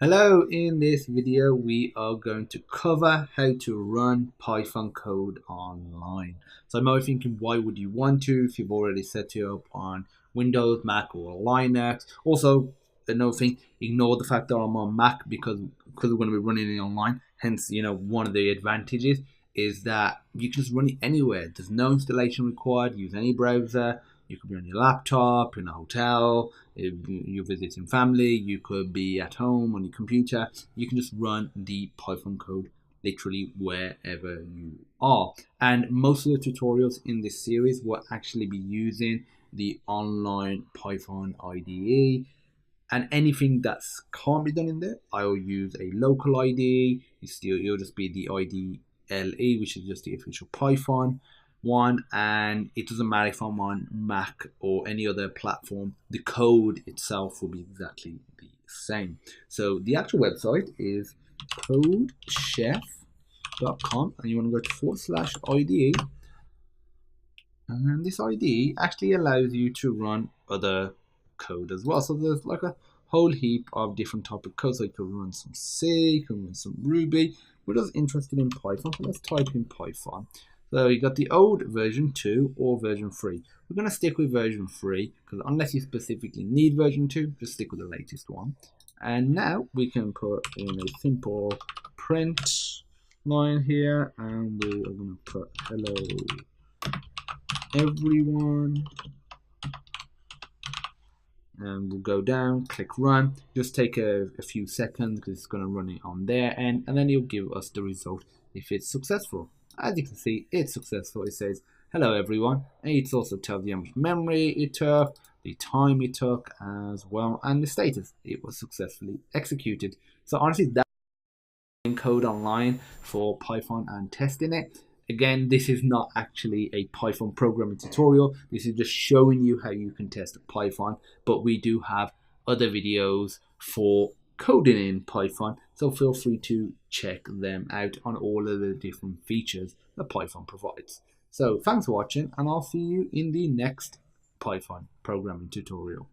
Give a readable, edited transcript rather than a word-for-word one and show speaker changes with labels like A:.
A: Hello, in this video we are going to cover how to run Python code online. So I might be thinking, why would you want to if you've already set it up on Windows, Mac or Linux? Also, another thing, ignore the fact that I'm on Mac because we're going to be running it online. Hence, one of the advantages is that you can just run it anywhere. There's no installation required. Use any browser. You could be on your laptop, in a hotel, if you're visiting family, you could be at home on your computer. You can just run the Python code literally wherever you are. And most of the tutorials in this series will actually be using the online Python IDE. And anything that can't be done in there, I'll use a local IDE. It'll just be the IDLE, which is just the official Python one, and it doesn't matter if I'm on Mac or any other platform, the code itself will be exactly the same. So the actual website is codechef.com, and you want to go to /IDE, and this IDE actually allows you to run other code as well. So there's like a whole heap of different type of code. So you can run some C, you can run some Ruby. We're just interested in Python, so let's type in Python. So you got the old version 2 or version 3. We're going to stick with version 3 because unless you specifically need version 2, just stick with the latest one. And now we can put in a simple print line here, and we are going to put hello everyone. And we'll go down, click run. Just take a few seconds because it's going to run it on their end, and then it'll give us the result if it's successful. As you can see, it's successful. It says hello everyone, and it also tells you how much memory it took, the time it took as well, and the status. It was successfully executed. So honestly, that's code online for Python and testing it. Again, this is not actually a Python programming tutorial. This is just showing you how you can test Python, but we do have other videos for coding in Python, so feel free to check them out on all of the different features that Python provides. So thanks for watching, and I'll see you in the next Python programming tutorial.